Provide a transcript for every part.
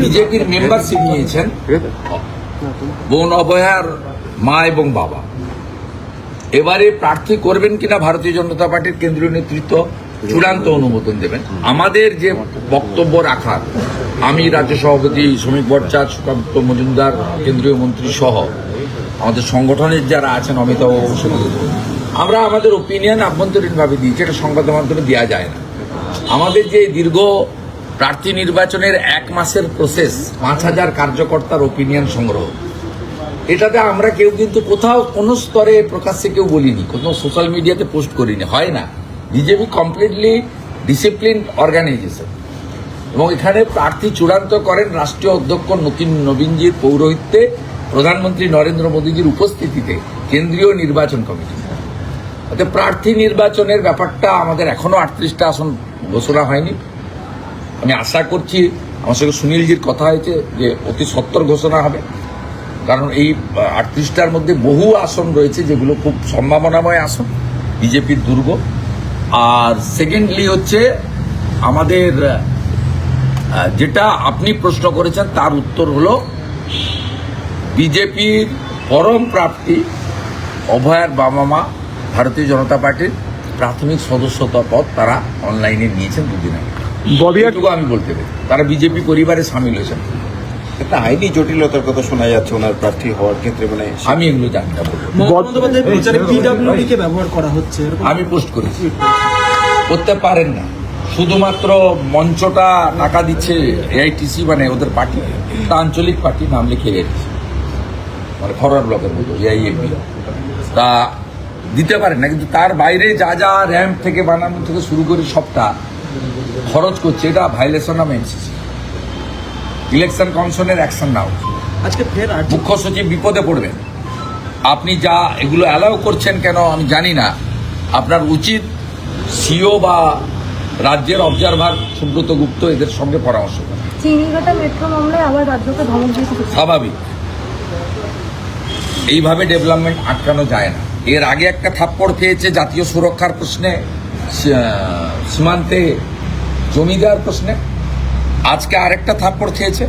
বিজেপির মেম্বারশিপ নিয়েছেন বোন অভয়ার মা এবং বাবা। এবারে প্রার্থী করবেন কিনা ভারতীয় জনতা পার্টির কেন্দ্রীয় নেতৃত্ব চূড়ান্ত অনুমোদন দেবেন। আমাদের যে বক্তব্য রাখার, আমি রাজ্য সভাপতি শ্রমিক ভট্টাচার্য, সুকান্ত মজুমদার কেন্দ্রীয় মন্ত্রী সহ আমাদের সংগঠনের যারা আছেন, অমিতাভ বসু, আমরা আমাদের ওপিনিয়ন আভ্যন্তরীণভাবে দিয়েছি, এটা সংবাদ মাধ্যমে দেওয়া যায় না। আমাদের যে দীর্ঘ প্রার্থী নির্বাচনের 1 মাসের প্রসেস, 5000 কার্যকর্তার ওপিনিয়ন সংগ্রহ, এটাতে আমরা কেউ কিন্তু কোথাও কোনো স্তরে প্রকাশ্যে কেউ বলিনি, কোনো সোশ্যাল মিডিয়াতে পোস্ট করিনি, হয় না। বিজেপি কমপ্লিটলি ডিসিপ্লিন অর্গানাইজেশন এবং এখানে প্রার্থী চূড়ান্ত করেন রাষ্ট্রীয় অধ্যক্ষ নবীনজির পৌরোহিত্যে, প্রধানমন্ত্রী নরেন্দ্র মোদীজির উপস্থিতিতে কেন্দ্রীয় নির্বাচন কমিটি। অর্থাৎ প্রার্থী নির্বাচনের ব্যাপারটা আমাদের এখনো 38টা আসন ঘোষণা হয়নি। আমি আশা করছি, আমার সঙ্গে সুনীলজির কথা হয়েছে যে অতি সত্বর ঘোষণা হবে, কারণ এই 38টার মধ্যে বহু আসন রয়েছে যেগুলো খুব সম্ভাবনাময় আসন, বিজেপির দুর্গ। আর সেকেন্ডলি হচ্ছে আমাদের যেটা আপনি প্রশ্ন করেছেন তার উত্তর হলো বিজেপির পরম প্রার্থী অভয়ার বাবা মা ভারতীয় জনতা পার্টির প্রাথমিক সদস্যতা পদ তারা অনলাইনে নিয়েছেন 2 দিন আগে। এটুকু আমি বলতে পারি, তারা বিজেপি পরিবারে সামিল হয়েছেন। একটা আইনি জটিলতার কথা শোনা যাচ্ছে ওনার প্রার্থী হওয়ার ক্ষেত্রে, মানে আমি এগুলো জানি না। ব্যবহার করা হচ্ছে, আমি পোস্ট করেছি, করতে পারেন না। শুধুমাত্র মঞ্চটা টাকা দিচ্ছে এআইটিসি, মানে ওদের পার্টি, তা আঞ্চলিক পার্টি, নাম লিখে এআইটিসি, মানে ফরওয়ার্ড ব্লকের মতো এআইএপি, তা দিতে পারেন না। কিন্তু তার বাইরে যা যা র্যাম্প থেকে বানানো থেকে শুরু করে সবটা খরচ করছে, এটা ভাইলেশন অফ এনসিসি, ইলেকশন কমিশনের অ্যাকশন নাও। আজকে ফের মুখ্য সচিব বিপদে পড়বেন। আপনি যা এগুলো অ্যালাউ করছেন কেন আমি জানি না। আপনার উচিত সিও বা রাজ্যের অবজারভার সুব্রত গুপ্ত এদের সঙ্গে পরামর্শ করা। চিনিঘাটা মেট্রো মামলায় আবার রাজ্যকে ধমক দিয়েছে। স্বাভাবিক, এইভাবে ডেভেলপমেন্ট আটকানো যায় না। এর আগে একটা থাপ্পড় খেয়েছে জাতীয় সুরক্ষার প্রশ্নে, সীমান্তে জমি দেওয়ার প্রশ্নে, আজকে আরেকটা থাপ্পড় খেয়েছে।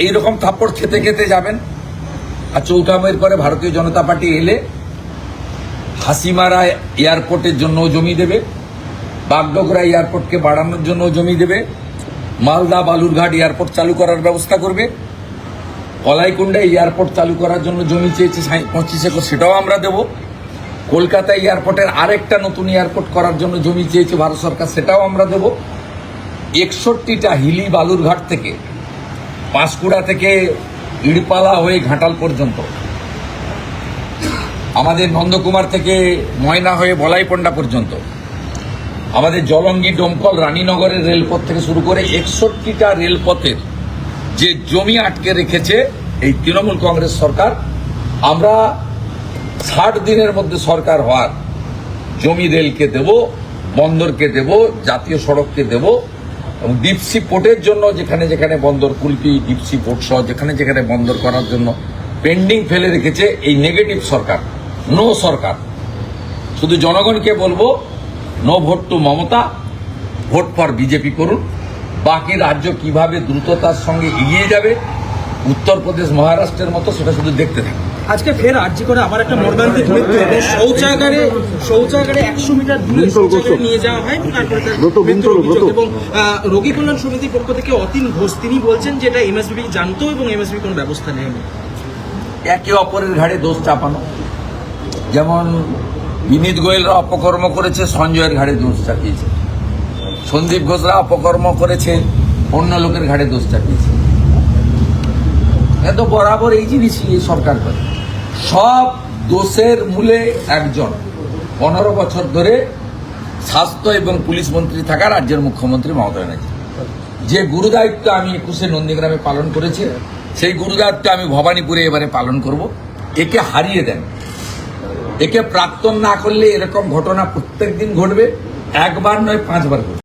এইরকম থাপ্পড় খেতে খেতে যাবেন। আর 4ঠা মের পরে ভারতীয় জনতা পার্টি এলে হাসিমারা এয়ারপোর্টের জন্য জমি দেবে, বাগডোগরা এয়ারপোর্টকে বাড়ানোর জন্য জমি দেবে, মালদা বালুরঘাট এয়ারপোর্ট চালু করার ব্যবস্থা করবে, কলাইকুণ্ডা এয়ারপোর্ট চালু করার জন্য জমি চেয়েছে 25 একর, সেটাও আমরা দেব। কলকাতা এয়ারপোর্টের আরেকটা নতুন এয়ারপোর্ট করার জন্য জমি চেয়েছে ভারত সরকার, সেটাও আমরা দেব। 61টা হিলি বালুরঘাট থেকে, পাঁশকুড়া থেকে ইড়পালা হয়ে ঘাটাল পর্যন্ত, আমাদের নন্দকুমার থেকে ময়না হয়ে বলাইপন্ডা পর্যন্ত, আমাদের জলঙ্গি, ডোমকল, রানীনগরের রেলপথ থেকে শুরু করে 61টা রেলপথের যে জমি আটকে রেখেছে এই তৃণমূল কংগ্রেস সরকার, আমরা 60 দিনের মধ্যে সরকার হওয়ার জমি রেলকে দেব, বন্দরকে দেব, জাতীয় সড়ককে দেব, এবং ডিপসি পোর্টের জন্য যেখানে যেখানে বন্দর, কুলপি ডিপসি পোর্ট সহ যেখানে যেখানে বন্দর করার জন্য পেন্ডিং ফেলে রেখেছে এই নেগেটিভ সরকার, নো সরকার। শুধু জনগণকে বলবো, no vote to Mamata, vote for BJP করুন। বাকি রাজ্য কিভাবে দ্রুততার সঙ্গে এগিয়ে যাবে, উত্তরপ্রদেশ, মহারাষ্ট্রের মতো, সেটা শুধু দেখতে থাকুন। আজকে ফের আর্জি করে আবার একটা মর্মান্তিক মৃত্যু, এবং শৌচাগারে 100 মিটার দূরে শৌচাগারে নিয়ে যাওয়া হয়, এবং তারপরে এবং রোগী কল্যাণ সমিতির পক্ষ থেকে অতীন ঘোষ তিনি বলছেন যে এটা এমএসবি জানতো এবং এমএসবি কোনো ব্যবস্থা নেয়নি। একে অপরের ঘাড়ে দোষ চাপানো, যেমন বিনীত গোয়েলরা অপকর্ম করেছে, সঞ্জয়ের ঘাড়ে দোষ চাপিয়েছে, সন্দীপ ঘোষরা অপকর্ম করেছে, অন্য লোকের ঘাড়ে দোষ চাপিয়েছে। এত বরাবর এই জিনিসই এই সরকার করে। সব দোষের মূলে একজন 15 বছর ধরে স্বাস্থ্য এবং পুলিশ মন্ত্রী থাকা রাজ্যের মুখ্যমন্ত্রী মমতা ব্যানার্জি, যে গুরুদায়িত্ব আমি 21শে নন্দীগ্রামে পালন করেছি, সেই গুরুদায়িত্ব আমি ভবানীপুরে এবারে পালন করব। একে হারিয়ে দেন, একে প্রাক্তন না করলে এরকম ঘটনা প্রত্যেক দিন ঘটবে, একবার নয় 5 বার ঘটবে।